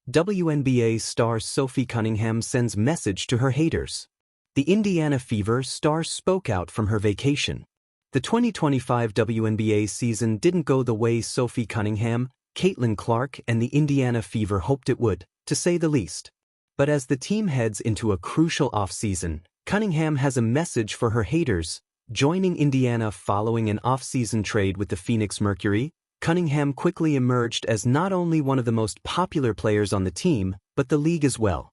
WNBA star Sophie Cunningham sends message to her haters. The Indiana Fever star spoke out from her vacation. The 2025 WNBA season didn't go the way Sophie Cunningham, Caitlin Clark, and the Indiana Fever hoped it would, to say the least. But as the team heads into a crucial offseason, Cunningham has a message for her haters. Joining Indiana following an off-season trade with the Phoenix Mercury, Cunningham quickly emerged as not only one of the most popular players on the team, but the league as well.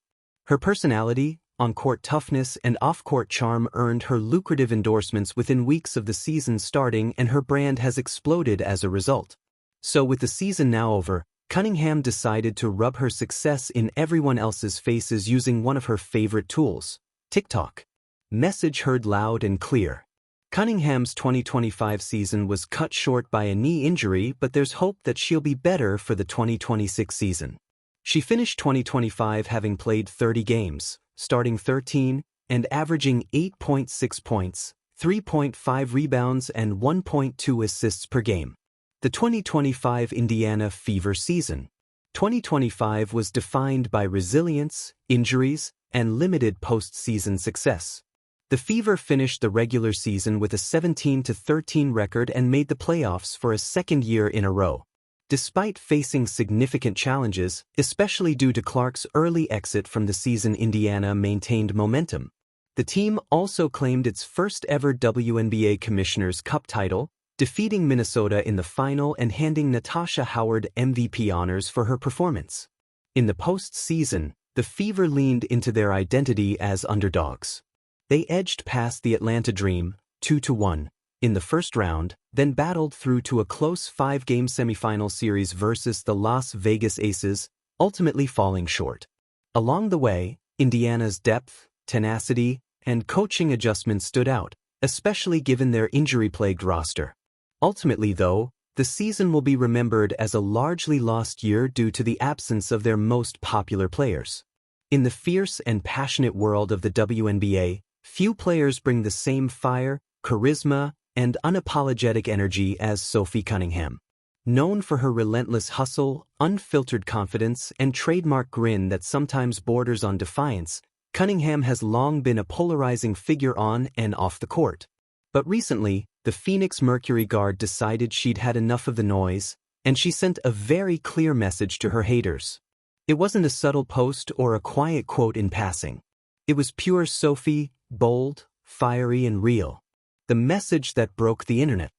Her personality, on-court toughness, and off-court charm earned her lucrative endorsements within weeks of the season starting, and her brand has exploded as a result. So with the season now over, Cunningham decided to rub her success in everyone else's faces using one of her favorite tools, TikTok. Message heard loud and clear. Cunningham's 2025 season was cut short by a knee injury, but there's hope that she'll be better for the 2026 season. She finished 2025 having played 30 games, starting 13, and averaging 8.6 points, 3.5 rebounds, and 1.2 assists per game. The 2025 Indiana Fever season. 2025 was defined by resilience, injuries, and limited postseason success. The Fever finished the regular season with a 17-13 record and made the playoffs for a second year in a row. Despite facing significant challenges, especially due to Clark's early exit from the season, Indiana maintained momentum. The team also claimed its first-ever WNBA Commissioner's Cup title, defeating Minnesota in the final and handing Natasha Howard MVP honors for her performance. In the postseason, the Fever leaned into their identity as underdogs. They edged past the Atlanta Dream, 2-1, in the first round, then battled through to a close 5-game semifinal series versus the Las Vegas Aces, ultimately falling short. Along the way, Indiana's depth, tenacity, and coaching adjustments stood out, especially given their injury-plagued roster. Ultimately, though, the season will be remembered as a largely lost year due to the absence of their most popular players. In the fierce and passionate world of the WNBA, few players bring the same fire, charisma, and unapologetic energy as Sophie Cunningham. Known for her relentless hustle, unfiltered confidence, and trademark grin that sometimes borders on defiance, Cunningham has long been a polarizing figure on and off the court. But recently, the Phoenix Mercury guard decided she'd had enough of the noise, and she sent a very clear message to her haters. It wasn't a subtle post or a quiet quote in passing. It was pure Sophie, bold, fiery, and real. The message that broke the internet.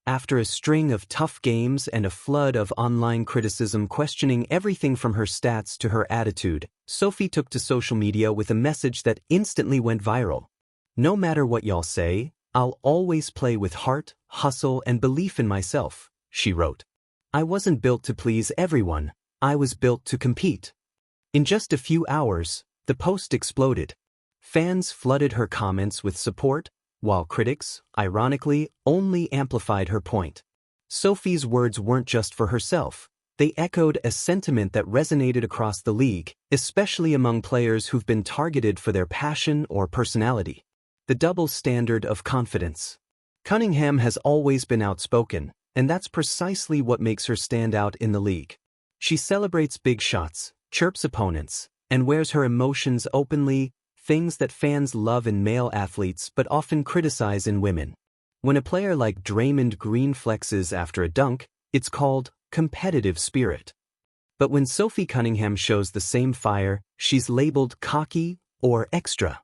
After a string of tough games and a flood of online criticism questioning everything from her stats to her attitude, Sophie took to social media with a message that instantly went viral. "No matter what y'all say, I'll always play with heart, hustle, and belief in myself," she wrote. "I wasn't built to please everyone, I was built to compete." In just a few hours, the post exploded. Fans flooded her comments with support, while critics, ironically, only amplified her point. Sophie's words weren't just for herself. They echoed a sentiment that resonated across the league, especially among players who've been targeted for their passion or personality. The double standard of confidence. Cunningham has always been outspoken, and that's precisely what makes her stand out in the league. She celebrates big shots, chirps opponents, and wears her emotions openly, things that fans love in male athletes but often criticize in women. When a player like Draymond Green flexes after a dunk, it's called competitive spirit. But when Sophie Cunningham shows the same fire, she's labeled cocky or extra.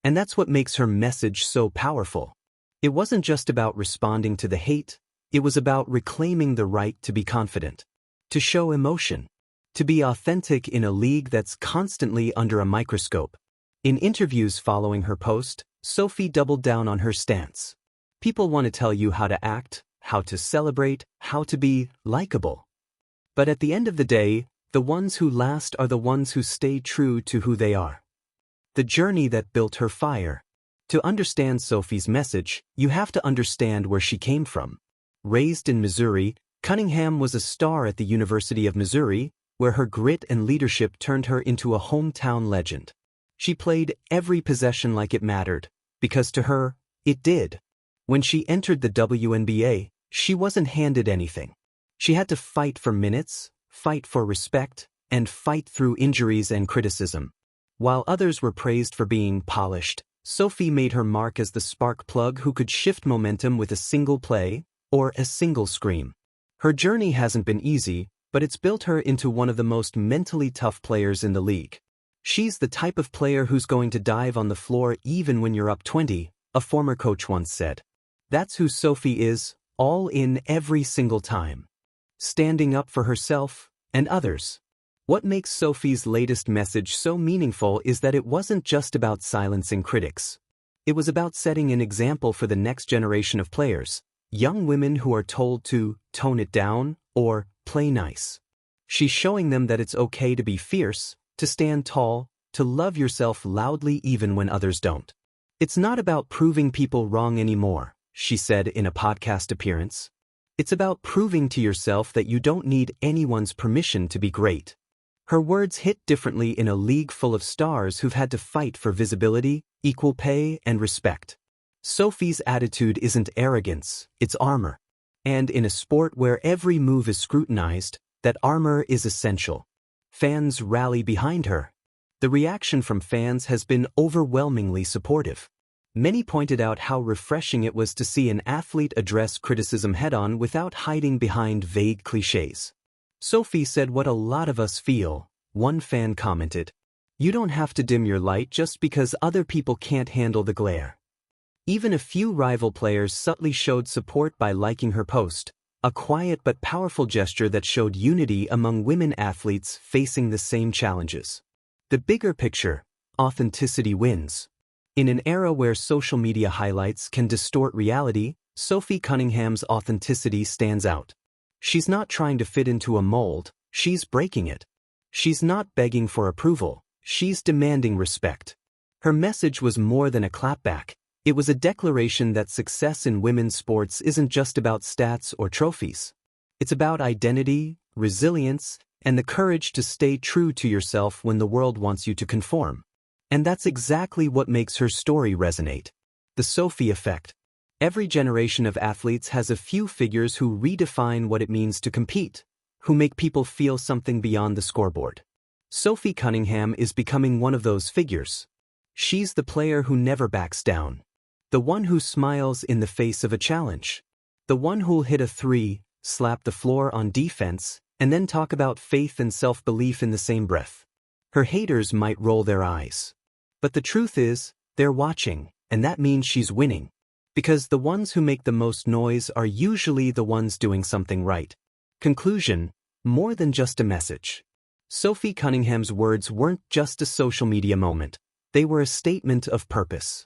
And that's what makes her message so powerful. It wasn't just about responding to the hate, it was about reclaiming the right to be confident, to show emotion, to be authentic in a league that's constantly under a microscope. In interviews following her post, Sophie doubled down on her stance. People want to tell you how to act, how to celebrate, how to be likable. But at the end of the day, the ones who last are the ones who stay true to who they are. The journey that built her fire. To understand Sophie's message, you have to understand where she came from. Raised in Missouri, Cunningham was a star at the University of Missouri, where her grit and leadership turned her into a hometown legend. She played every possession like it mattered, because to her, it did. When she entered the WNBA, she wasn't handed anything. She had to fight for minutes, fight for respect, and fight through injuries and criticism. While others were praised for being polished, Sophie made her mark as the spark plug who could shift momentum with a single play or a single scream. Her journey hasn't been easy, but it's built her into one of the most mentally tough players in the league. She's the type of player who's going to dive on the floor even when you're up 20, a former coach once said. That's who Sophie is, all in every single time. Standing up for herself and others. What makes Sophie's latest message so meaningful is that it wasn't just about silencing critics. It was about setting an example for the next generation of players, young women who are told to tone it down or play nice. She's showing them that it's okay to be fierce, to stand tall, to love yourself loudly even when others don't. It's not about proving people wrong anymore, she said in a podcast appearance. It's about proving to yourself that you don't need anyone's permission to be great. Her words hit differently in a league full of stars who've had to fight for visibility, equal pay, and respect. Sophie's attitude isn't arrogance, it's armor. And in a sport where every move is scrutinized, that armor is essential. Fans rally behind her. The reaction from fans has been overwhelmingly supportive. Many pointed out how refreshing it was to see an athlete address criticism head-on without hiding behind vague cliches. Sophie said what a lot of us feel, one fan commented. You don't have to dim your light just because other people can't handle the glare. Even a few rival players subtly showed support by liking her post, a quiet but powerful gesture that showed unity among women athletes facing the same challenges. The bigger picture, authenticity wins. In an era where social media highlights can distort reality, Sophie Cunningham's authenticity stands out. She's not trying to fit into a mold, she's breaking it. She's not begging for approval, she's demanding respect. Her message was more than a clapback. It was a declaration that success in women's sports isn't just about stats or trophies. It's about identity, resilience, and the courage to stay true to yourself when the world wants you to conform. And that's exactly what makes her story resonate. The Sophie effect. Every generation of athletes has a few figures who redefine what it means to compete, who make people feel something beyond the scoreboard. Sophie Cunningham is becoming one of those figures. She's the player who never backs down. The one who smiles in the face of a challenge. The one who'll hit a three, slap the floor on defense, and then talk about faith and self-belief in the same breath. Her haters might roll their eyes. But the truth is, they're watching, and that means she's winning. Because the ones who make the most noise are usually the ones doing something right. Conclusion, more than just a message. Sophie Cunningham's words weren't just a social media moment. They were a statement of purpose.